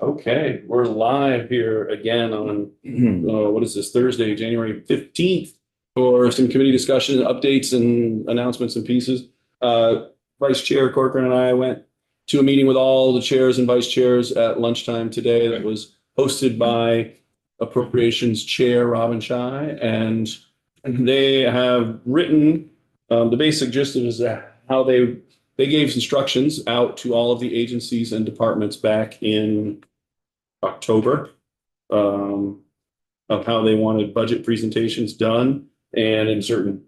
Okay, we're live here again on, what is this, Thursday, January 15th, for some committee discussion, updates and announcements and pieces. Vice Chair Corcoran and I went to a meeting with all the chairs and vice chairs at lunchtime today that was hosted by Appropriations Chair Robin Shy, and they have written, the basic gist of it is how they gave instructions out to all of the agencies and departments back in October, of how they wanted budget presentations done and in certain.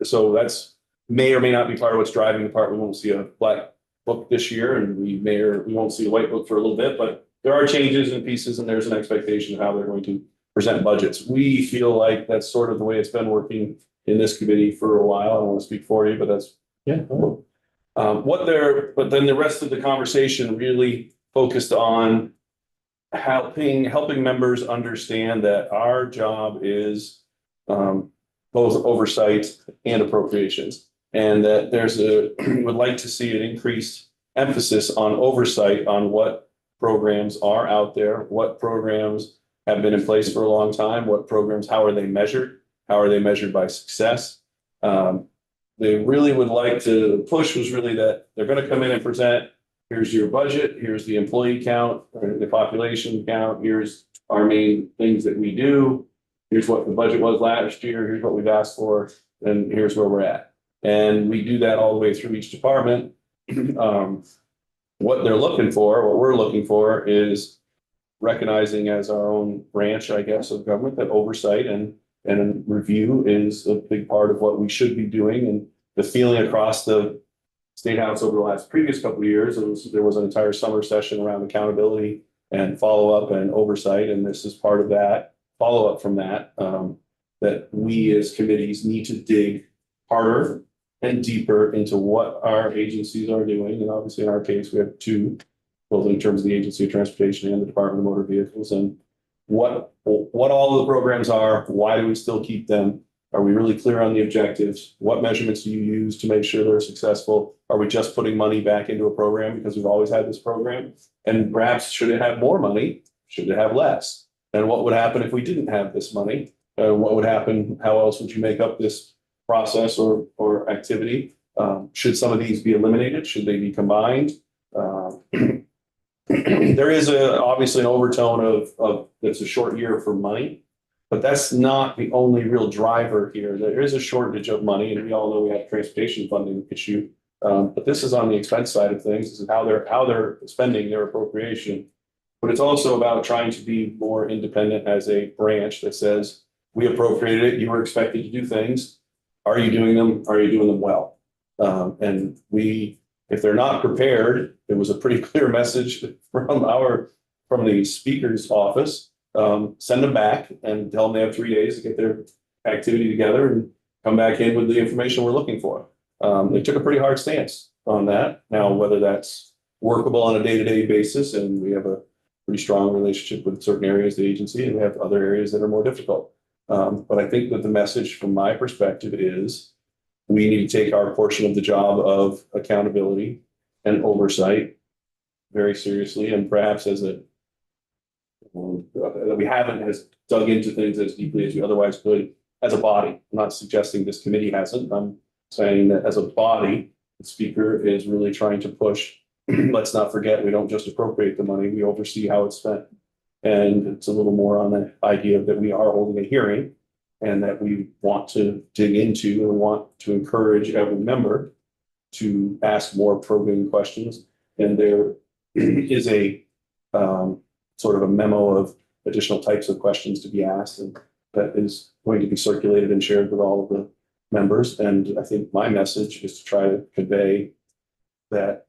So that's may or may not be part of what's driving the part. We won't see a black book this year, and we won't see a white book for a little bit, but there are changes and pieces, and there's an expectation of how they're going to present budgets. We feel like that's sort of the way it's been working in this committee for a while. I don't want to speak for you, but that's but then the rest of the conversation really focused on helping members understand that our job is both oversight and appropriations, and that would like to see an increased emphasis on oversight on what programs are out there, what programs have been in place for a long time, what programs, how are they measured by success. They really would like to push was really that they're going to come in and present, here's your budget, here's the employee count, or the population count, here's our main things that we do, here's what the budget was last year, here's what we've asked for, and here's where we're at. And we do that all the way through each department. What they're looking for, what we're looking for is recognizing as our own branch, I guess, of government, that oversight and review is a big part of what we should be doing. And the feeling across the State House over the previous couple of years, there was an entire summer session around accountability and follow-up and oversight. And this is part of that follow-up from that, that we as committees need to dig harder and deeper into what our agencies are doing. And obviously in our case, we have two, both in terms of the Agency of Transportation and the Department of Motor Vehicles, and what all the programs are, why do we still keep them? Are we really clear on the objectives? What measurements do you use to make sure they're successful? Are we just putting money back into a program because we've always had this program? And perhaps should it have more money? Should it have less? And what would happen if we didn't have this money? What would happen? How else would you make up this process or activity? Should some of these be eliminated? Should they be combined? There is obviously an overtone of it's a short year for money, but that's not the only real driver here. There is a shortage of money, and we all know we have a transportation funding issue. But this is on the expense side of things. This is how they're spending their appropriation. But it's also about trying to be more independent as a branch that says, we appropriated it, you were expected to do things. Are you doing them? Are you doing them well? And if they're not prepared, it was a pretty clear message from the speaker's office. Send them back and tell them they have 3 days to get their activity together and come back in with the information we're looking for. They took a pretty hard stance on that. Now, whether that's workable on a day-to-day basis, and we have a pretty strong relationship with certain areas of the agency, and we have other areas that are more difficult. But I think that the message from my perspective is we need to take our portion of the job of accountability and oversight very seriously, and perhaps we haven't has dug into things as deeply as we otherwise could as a body. I'm not suggesting this committee hasn't. I'm saying that as a body, the speaker is really trying to push. Let's not forget, we don't just appropriate the money, we oversee how it's spent. And it's a little more on the idea that we are holding a hearing and that we want to dig into and want to encourage every member to ask more probing questions. And there is a sort of a memo of additional types of questions to be asked, and that is going to be circulated and shared with all of the members. And I think my message is to try to convey that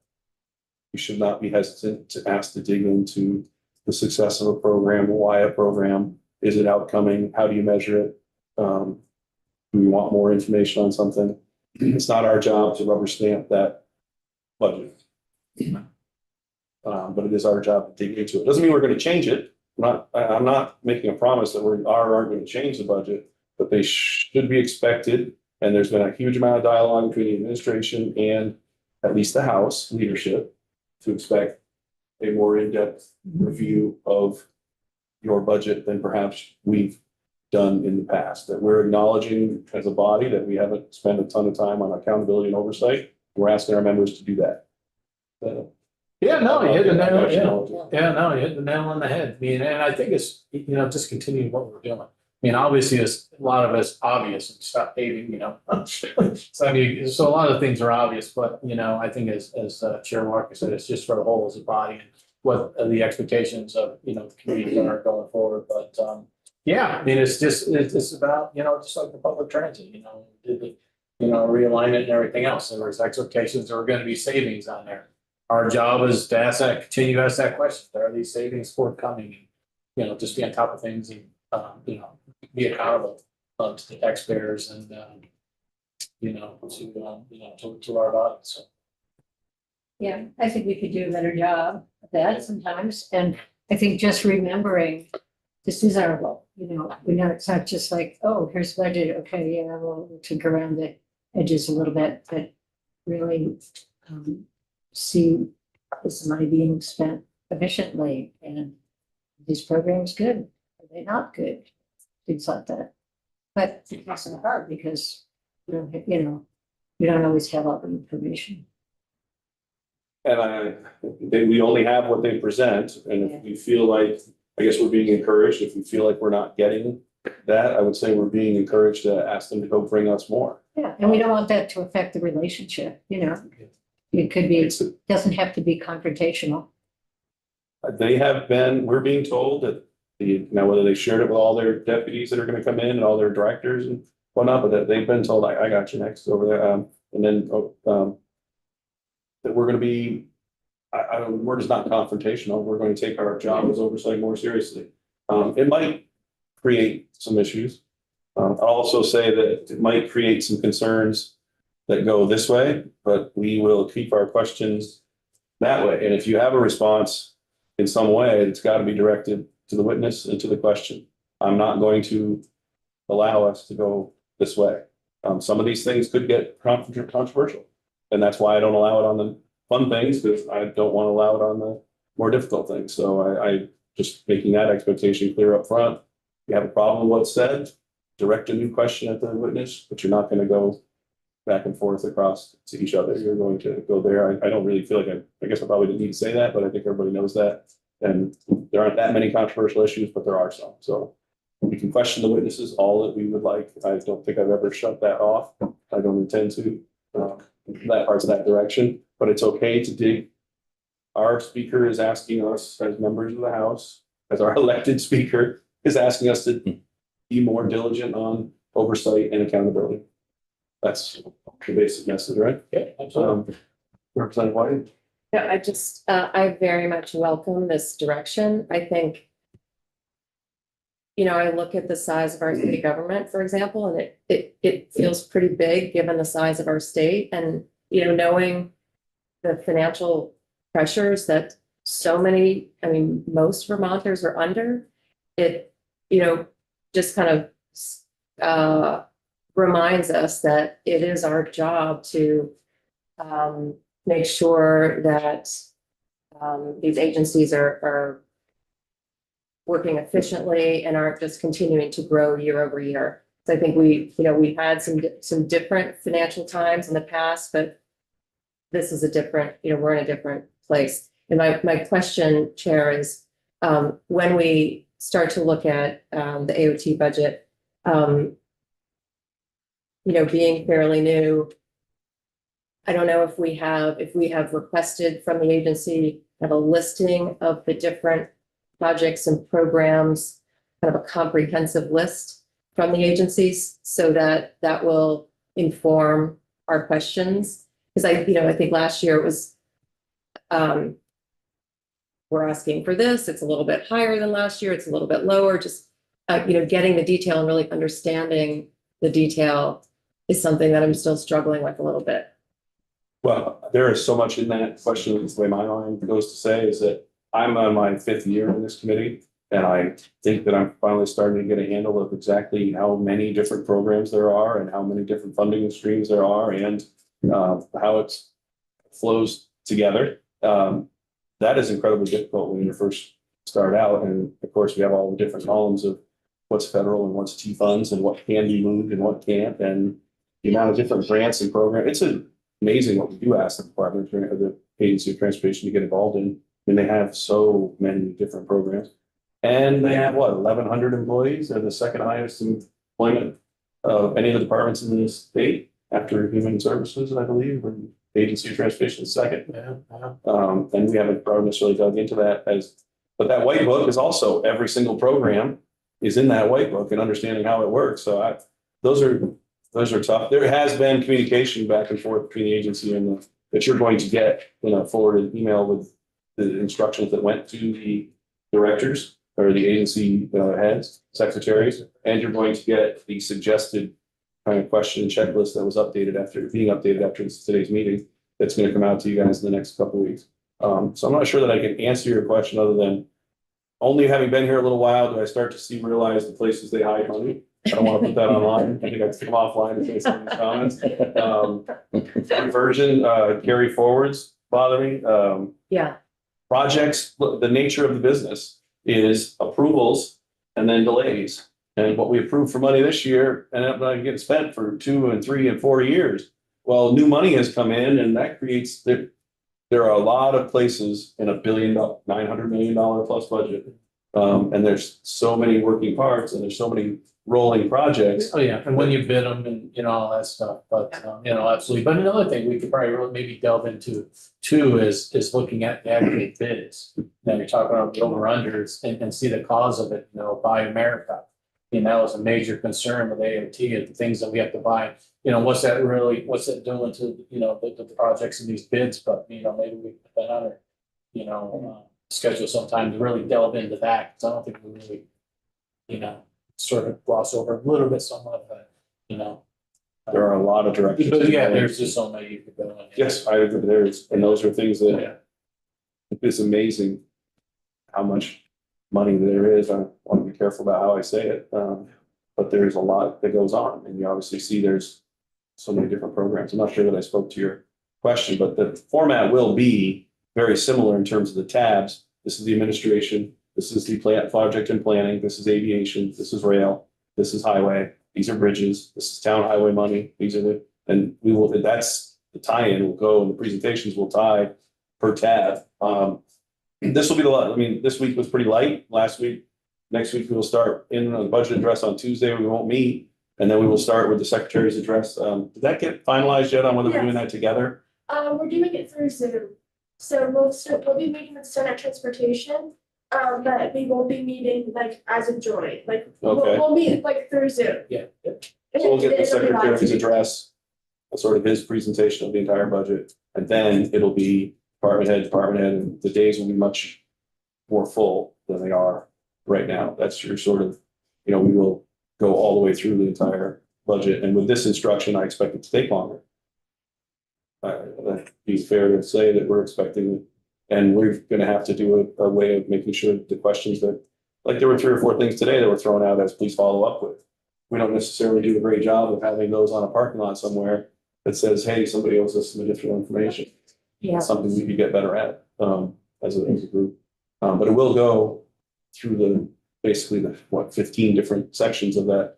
you should not be hesitant to ask to dig into the success of a program, why a program, is it outcoming, how do you measure it? Do we want more information on something? It's not our job to rubber stamp that budget. But it is our job to dig into it. Doesn't mean we're going to change it. I'm not making a promise that we aren't going to change the budget, but they should be expected. And there's been a huge amount of dialogue between the administration and at least the House leadership to expect a more in-depth review of your budget than perhaps we've done in the past, that we're acknowledging as a body that we haven't spent a ton of time on accountability and oversight. We're asking our members to do that. Yeah, no, you hit the I nail, got you. yeah, no, you hit the nail on the head. I mean, and I think it's, just continuing what we're doing. I mean, obviously, it's a lot of it's obvious and stop hating, So I mean, so a lot of things are obvious, but I think as Chair Walker said, it's just for the whole as a body and what are the expectations of, the community that are going forward. But yeah, I mean, it's about, just like the public transit, realignment and everything else. And there's expectations there are going to be savings on there. Our job is to continue to ask that question. Are these savings forthcoming? Just be on top of things and, be accountable to the taxpayers and, to our body. So. Yeah, I think we could do a better job of that sometimes. And I think just remembering this is our role, we know it's not just like, oh, here's budget. Okay, yeah, we'll tinker around the edges a little bit, but really see is the money being spent efficiently and these programs good? Are they not good? Things like that. But it's also hard because we don't always have all the information. And we only have what they present, and if we feel like, I guess we're being encouraged, if we feel like we're not getting that, I would say we're being encouraged to ask them to go bring us more. Yeah, and we don't want that to affect the relationship, It could be, doesn't have to be confrontational. They have been, we're being told that now whether they shared it with all their deputies that are gonna come in and all their directors and whatnot, but that they've been told, I got you next over there, and then, that we're gonna be, we're just not confrontational, we're going to take our job as oversight more seriously. It might create some issues. I'll also say that it might create some concerns that go this way, but we will keep our questions that way. And if you have a response in some way, it's got to be directed to the witness and to the question. I'm not going to allow us to go this way. Some of these things could get controversial, and that's why I don't allow it on the fun things, because I don't want to allow it on the more difficult things. So I just making that expectation clear up front. If you have a problem with what's said, direct a new question at the witness, but you're not going to go back and forth across to each other. You're going to go there. I don't really feel like I guess I probably didn't need to say that, but I think everybody knows that. And there aren't that many controversial issues, but there are some. So we can question the witnesses all that we would like. I don't think I've ever shut that off. I don't intend to. That part's that direction, but it's okay to dig. Our speaker is asking us as members of the House, as our elected speaker, is asking us to be more diligent on oversight and accountability. That's the basic message, right? Yeah, absolutely. Representative White? Yeah, I very much welcome this direction. I think, I look at the size of our state government, for example, and it feels pretty big given the size of our state and, knowing the financial pressures that so many, most Vermonters are under, it, just kind of reminds us that it is our job to make sure that these agencies are working efficiently and aren't just continuing to grow year over year. So I think we've had some different financial times in the past, but this is a different, we're in a different place. And my question, Chair, is when we start to look at the AOT budget, being fairly new, I don't know if we have requested from the agency have a listing of the different projects and programs, kind of a comprehensive list from the agencies, so that will inform our questions. Because I think last year it was, we're asking for this, it's a little bit higher than last year, it's a little bit lower, just, getting the detail and really understanding the detail is something that I'm still struggling with a little bit. Well, there is so much in that question. The way my mind goes to say is that I'm on my 5th year in this committee, and I think that I'm finally starting to get a handle of exactly how many different programs there are and how many different funding streams there are, and how it flows together. That that is incredibly difficult when you first start out. And of course, we have all the different columns of what's federal and what's T funds and what can be moved and what can't, and the amount of different grants and programs. It's amazing what we do ask the Department of the Agency of Transportation to get involved in. And they have so many different programs. And they have what, 1,100 employees? They're the second highest employment of any of the departments in the state after Human Services, I believe, and Agency of Transportation is second. And we haven't probably necessarily dug into that but that white book is also every single program is in that white book and understanding how it works. So those are tough. There has been communication back and forth between the agency and that you're going to get in a forwarded email with the instructions that went to the directors or the agency heads, secretaries, and you're going to get the suggested kind of question and checklist that was updated after today's meeting. That's going to come out to you guys in the next couple of weeks. So I'm not sure that I can answer your question other than only having been here a little while, do I start to realize the places they hide money? I don't want to put that online. I think I have to come offline and say some of these comments. Conversion, carry forwards bother me. Yeah, Projects, look, the nature of the business is approvals and then delays. And what we approved for money this year ended up not getting spent for 2 and 3 and 4 years. Well, new money has come in and that creates there are a lot of places in $1 billion, $900 million plus budget. And there's so many working parts and there's so many rolling projects. Oh, yeah, and when you bid them and, all that stuff, but, absolutely. But another thing we could probably really maybe delve into too is looking at the aggregate bids. Now you're talking about the over-unders and see the cause of it, by America. And that was a major concern with AOT and the things that we have to buy. What's that doing to, the projects in these bids, but, maybe we put that on our, schedule sometime to really delve into that, because I don't think we really, sort of gloss over a little bit some of that, There are a lot of directions. But yeah, there's just so many you could go in. Yes, I agree. And those are things that it's amazing how much money there is. I want to be careful about how I say it. But there's a lot that goes on and you obviously see there's so many different programs. I'm not sure that I spoke to your question, but the format will be very similar in terms of the tabs. This is the administration. This is the project and planning. This is aviation. This is rail. This is highway. These are bridges. This is town highway money. And that's the tie-in will go and the presentations will tie per tab. This will be this week was pretty light. Last week, next week we will start in on the budget address on Tuesday. We won't meet. And then we will start with the secretary's address. Did that get finalized yet on whether we're doing that together? We're doing it through Zoom. So we'll be meeting with Senate Transportation, but we won't be meeting as a joint, Okay. we'll meet through Zoom. Yeah. So we'll get the secretary's address, sort of his presentation of the entire budget, and then it'll be department head, and the days will be much more full than they are right now. That's your sort of, we will go all the way through the entire budget, and with this instruction, I expect it to take longer. It'd be fair to say that we're expecting, and we're gonna have to do a way of making sure that the questions that, there were 3 or 4 things today that were thrown out as please follow up with. We don't necessarily do a great job of having those on a parking lot somewhere that says, hey, somebody owes us some additional information. yeah. It's something we could get better at, as a group. But it will go through basically the 15 different sections of that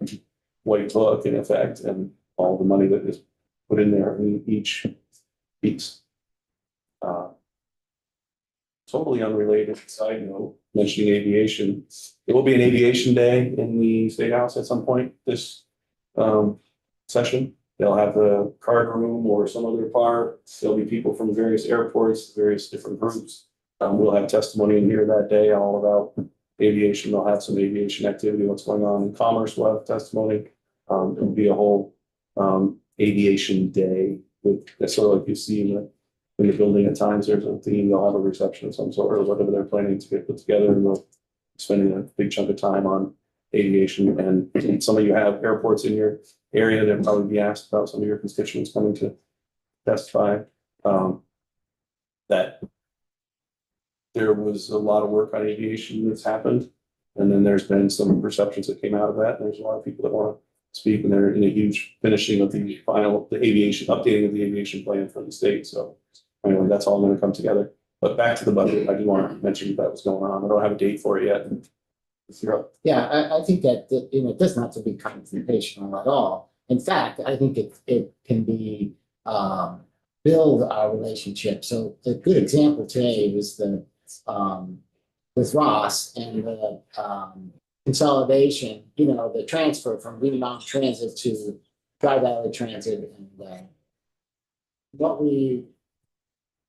white book in effect, and all the money that is put in there in each piece. Totally unrelated side note, mentioning aviation. There will be an aviation day in the State House at some point this session. They'll have the card room or some other part. There'll be people from various airports, various different groups. We'll have testimony in here that day all about aviation. They'll have some aviation activity, what's going on in commerce. We'll have testimony. It'll be a whole aviation day that's sort of like you see in the building at times. There's a theme. They'll have a reception of some sort or whatever they're planning to get put together, and we'll spending a big chunk of time on aviation. And some of you have airports in your area that probably be asked about, some of your constituents coming to testify. That there was a lot of work on aviation that's happened, and then there's been some perceptions that came out of that. There's a lot of people that want to speak, and they're in a huge finishing of the aviation, updating of the aviation plan for the state. So anyway, that's all going to come together. But back to the budget, I do want to mention that was going on. I don't have a date for it yet. If you're up. Yeah, I think that, it doesn't have to be confrontational at all. In fact, I think it can be, build our relationship. So a good example today was with Ross and the, consolidation, the transfer from Green Mountain Transit to Tri Valley Transit and,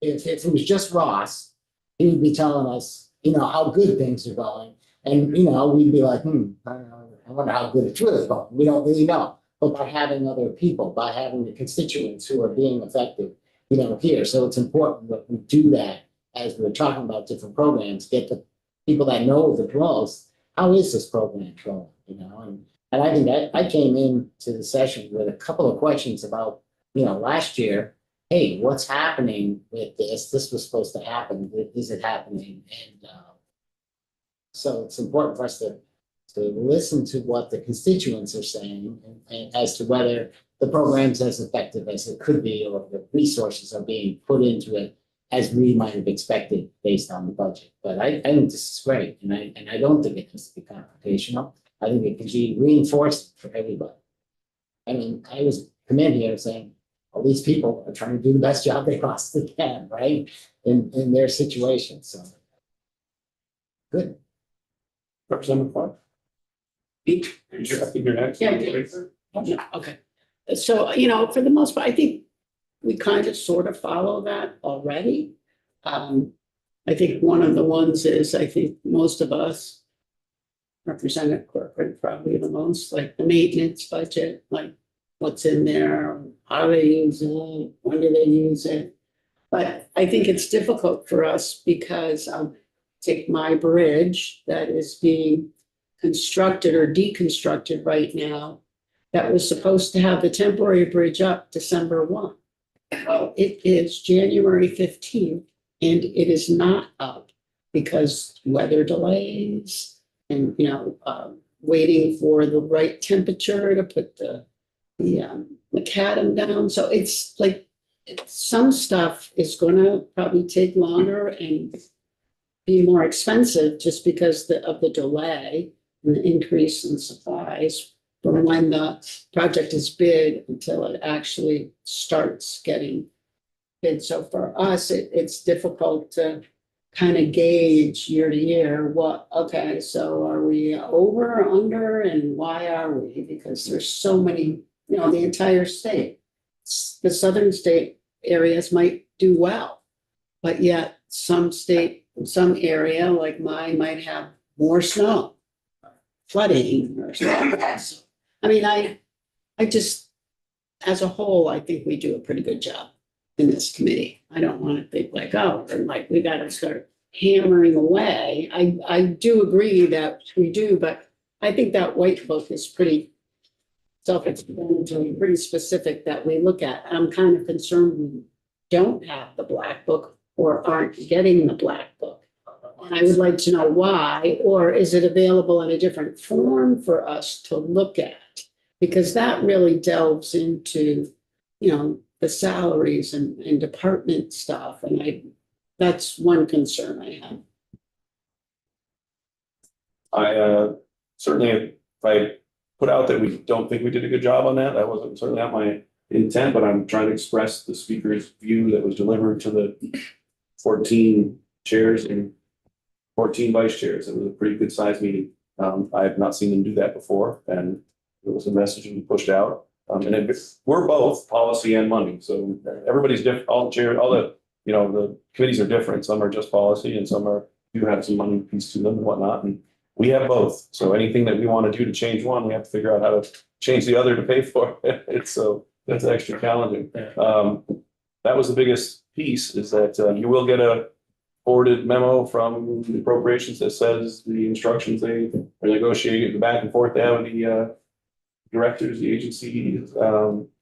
if it was just Ross, he would be telling us, how good things are going. And, we'd be like, I wonder how good it's really going. We don't really know. But by having other people, by having the constituents who are being affected, here. So it's important that we do that as we're talking about different programs, get the people that know the most, how is this program going, And I think that I came into the session with a couple of questions about, last year, hey, what's happening with this? This was supposed to happen. Is it happening? And so it's important for us to listen to what the constituents are saying and as to whether the program's as effective as it could be, or the resources are being put into it as we might have expected based on the budget. But I think this is great, and I don't think it has to be confrontational. I think it can be reinforcing for everybody. I mean, I was come in here saying, all these people are trying to do the best job they possibly can, right? In their situation, so. Good. Representative Clark? I think you're next. Yeah, yeah, okay. So, for the most part, I think we kind of sort of follow that already. I think one of the ones is, I think most of us, Representative Corcoran probably the most, like the maintenance budget, like what's in there, how do they use it, when do they use it? But I think it's difficult for us because take my bridge that is being constructed or deconstructed right now, that was supposed to have the temporary bridge up December 1. Well, it is January 15th and it is not up because weather delays and, waiting for the right temperature to put the macadam down. So it's like some stuff is going to probably take longer and be more expensive just because of the delay and the increase in supplies from when the project is bid until it actually starts getting bid. So for us, it's difficult to kind of gauge year to year so are we over or under and why are we? Because there's so many, the entire state. The southern state areas might do well, but yet some area like mine might have more snow, flooding or something. I mean, I just, as a whole, I think we do a pretty good job in this committee. I don't want to think like, we got to start hammering away. I do agree that we do, but I think that white book is pretty self-explanatory, pretty specific that we look at. I'm kind of concerned we don't have the black book or aren't getting the black book. And I would like to know why, or is it available in a different form for us to look at? Because that really delves into, the salaries and department stuff. And that's one concern I have. I certainly, if I put out that we don't think we did a good job on that, that wasn't certainly not my intent, but I'm trying to express the speaker's view that was delivered to the 14 chairs and 14 vice chairs. It was a pretty good sized meeting. I have not seen them do that before, and it was a message we pushed out. We're both policy and money, so everybody's different. All the chairs, all the committees are different. Some are just policy, and some do have some money piece to them and whatnot. And we have both. So anything that we want to do to change one, we have to figure out how to change the other to pay for it. So that's extra challenging. That was the biggest piece, is that you will get a forwarded memo from the appropriations that says the instructions they are negotiating, the back and forth they have with the directors, the agency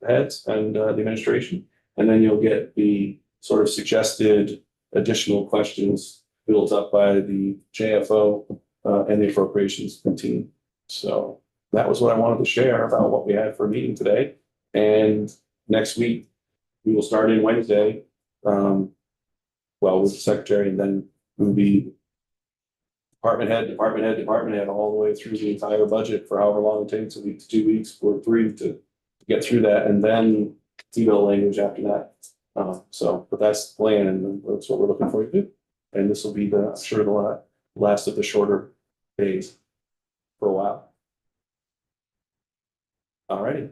heads, and the administration. And then you'll get the sort of suggested additional questions built up by the JFO and the appropriations team. So that was what I wanted to share about what we had for a meeting today. And next week, we will start in Wednesday. well with the secretary, and then we'll be department head, all the way through the entire budget for however long it takes, a week to 2 weeks or 3 to get through that, and then T-bill language after that. So, but that's the plan, and that's what we're looking for to do. And this will be the, I'm sure, the last of the shorter days for a while. All righty.